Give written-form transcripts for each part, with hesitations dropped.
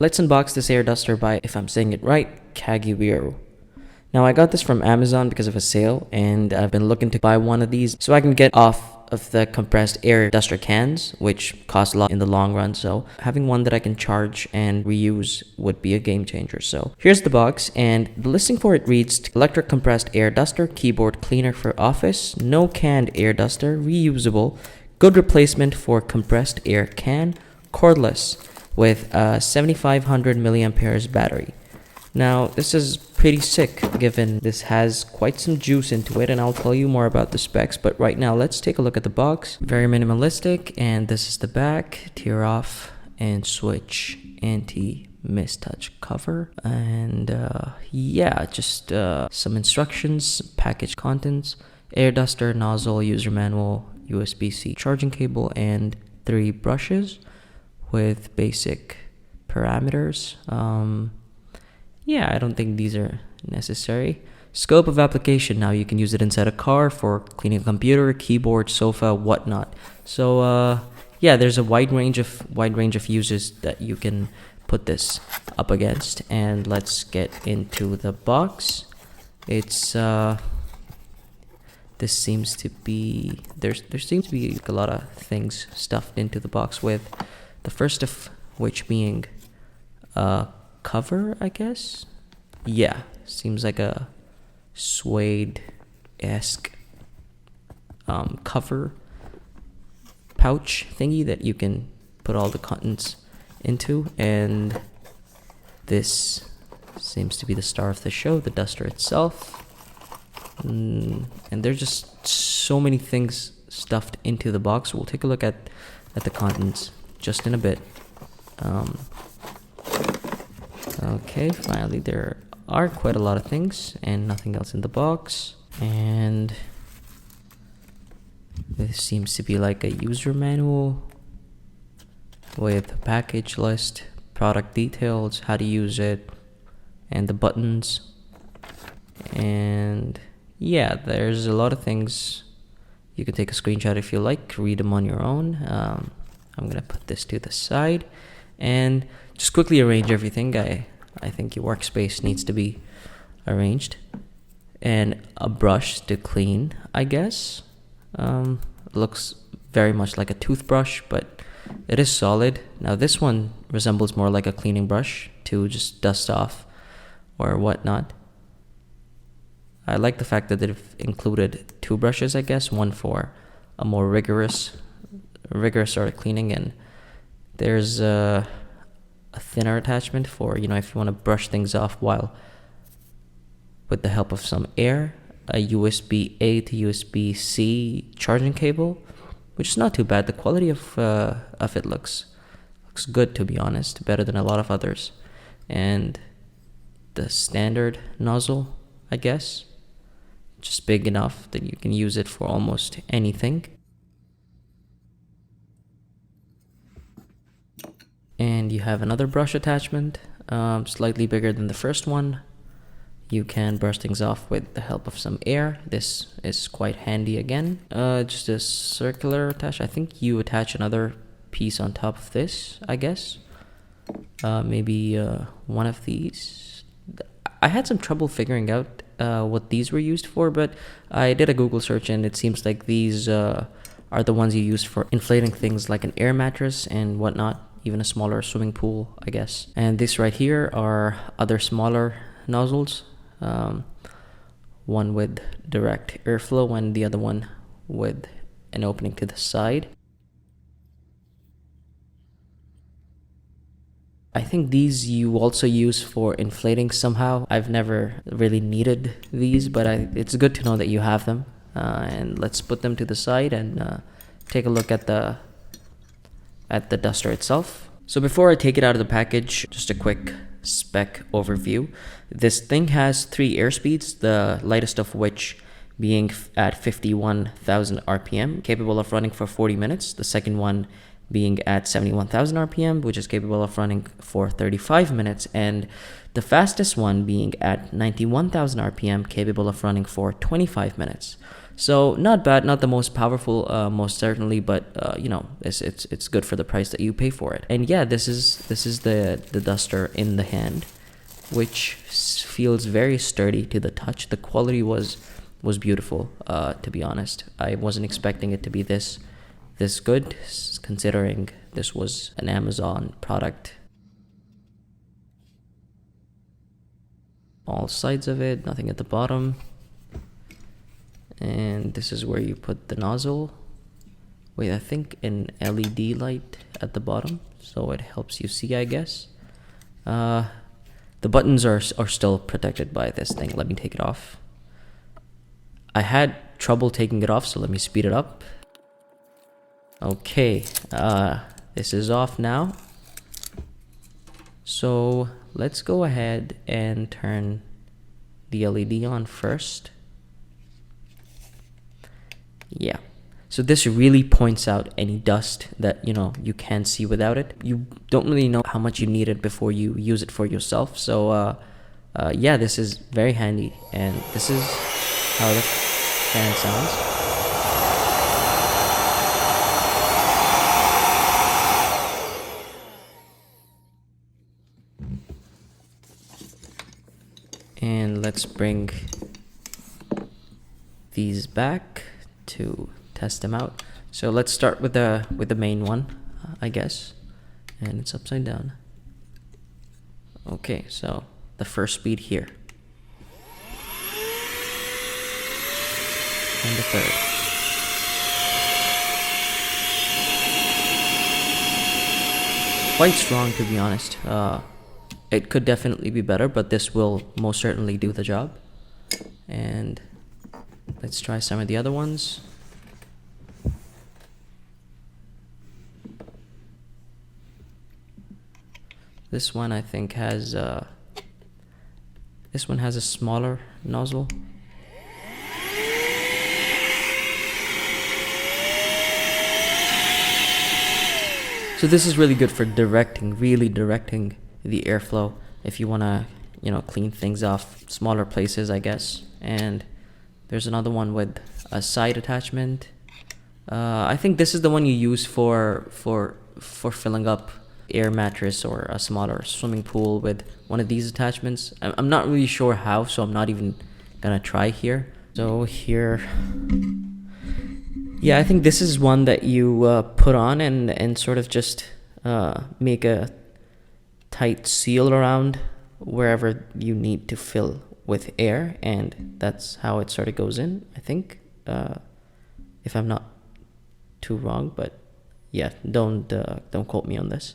Let's unbox this air duster by, if I'm saying it right, Kagiwiro. Now I got this from Amazon because of a sale, and I've been looking to buy one of these so I can get off of the compressed air duster cans, which cost a lot in the long run. So having one that I can charge and reuse would be a game changer. So here's the box, and the listing for it reads: electric compressed air duster, keyboard cleaner for office, no canned air duster, reusable, good replacement for compressed air can, cordless, with a 7500 milliamperes battery. Now this is pretty sick given this has quite some juice into it, and I'll tell you more about the specs, but right now let's take a look at the box. Very minimalistic, and this is the back. Tear off and switch anti-mistouch cover, and yeah, just some instructions, package contents, air duster, nozzle, user manual, USB-C charging cable, and 3 brushes with basic parameters. Yeah, I don't think these are necessary. Scope of application: now you can use it inside a car for cleaning a computer, keyboard, sofa, whatnot. So yeah, there's a wide range of uses that you can put this up against. And let's get into the box. It's this seems to be there seems to be a lot of things stuffed into the box, with the first of which being a cover, I guess. Yeah, seems like a suede-esque cover pouch thingy that you can put all the contents into. And this seems to be the star of the show, the duster itself. And there's just so many things stuffed into the box. We'll take a look at the contents just in a bit. Okay, finally there are quite a lot of things and nothing else in the box. And this seems to be like a user manual with a package list, product details, how to use it, and the buttons. And yeah, there's a lot of things. You can take a screenshot if you like, read them on your own. I'm gonna put this to the side and just quickly arrange everything. I think your workspace needs to be arranged. And a brush to clean, I guess. Looks very much like a toothbrush, but it is solid. Now this one resembles more like a cleaning brush to just dust off or whatnot. I like the fact that they've included 2 brushes, I guess, one for a more rigorous sort of cleaning, and there's a thinner attachment for, if you want to brush things off while with the help of some air. A USB-A to USB-C charging cable, which is not too bad. The quality of it looks good, to be honest, better than a lot of others. And the standard nozzle, I guess, just big enough that you can use it for almost anything. And you have another brush attachment, slightly bigger than the first one. You can brush things off with the help of some air. This is quite handy again. Just a circular attach. I think you attach another piece on top of this, I guess. Maybe one of these. I had some trouble figuring out what these were used for, but I did a Google search and it seems like these are the ones you use for inflating things like an air mattress and whatnot, even a smaller swimming pool, I guess. And this right here are other smaller nozzles, one with direct airflow and the other one with an opening to the side. I think these you also use for inflating somehow. I've never really needed these, but it's good to know that you have them. And let's put them to the side and take a look at the duster itself. So before I take it out of the package, just a quick spec overview. This thing has 3 air speeds, the lightest of which being at 51,000 RPM, capable of running for 40 minutes. The second one being at 71,000 RPM, which is capable of running for 35 minutes, and the fastest one being at 91,000 RPM, capable of running for 25 minutes. So not bad, not the most powerful, most certainly, but you know, it's good for the price that you pay for it. And yeah, this is the duster in the hand, which feels very sturdy to the touch. The quality was beautiful. To be honest, I wasn't expecting it to be this good, considering this was an Amazon product. All sides of it, nothing at the bottom. And this is where you put the nozzle. Wait, I think an LED light at the bottom, so it helps you see, I guess. The buttons are still protected by this thing. Let me take it off. I had trouble taking it off, so let me speed it up. Okay, this is off now. So let's go ahead and turn the LED on first. Yeah, so this really points out any dust that you can't see without it. You don't really know how much you need it before you use it for yourself. So yeah, this is very handy, and this is how the fan sounds. And let's bring these back to test them out. So let's start with the main one, I guess, and it's upside down. Okay, so the first speed here, and the third. Quite strong, to be honest. It could definitely be better, but this will most certainly do the job. And let's try some of the other ones. This one I think has this one has a smaller nozzle. So this is really good for really directing the airflow if you want to clean things off smaller places, I guess. And there's another one with a side attachment. I think this is the one you use for filling up air mattress or a smaller swimming pool with one of these attachments. I'm not really sure how, so I'm not even gonna try here. So here, yeah, I think this is one that you put on and sort of just make a tight seal around wherever you need to fill with air, and that's how it sort of goes in, I think, if I'm not too wrong. But yeah, don't quote me on this.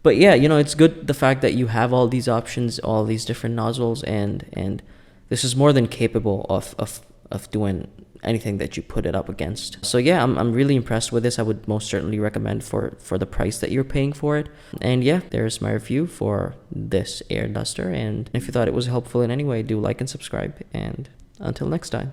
But yeah, it's good, the fact that you have all these options, all these different nozzles, and this is more than capable of doing anything that you put it up against. So yeah, I'm really impressed with this. I would most certainly recommend for the price that you're paying for it. And yeah, there's my review for this air duster. And if you thought it was helpful in any way, do like and subscribe. And until next time.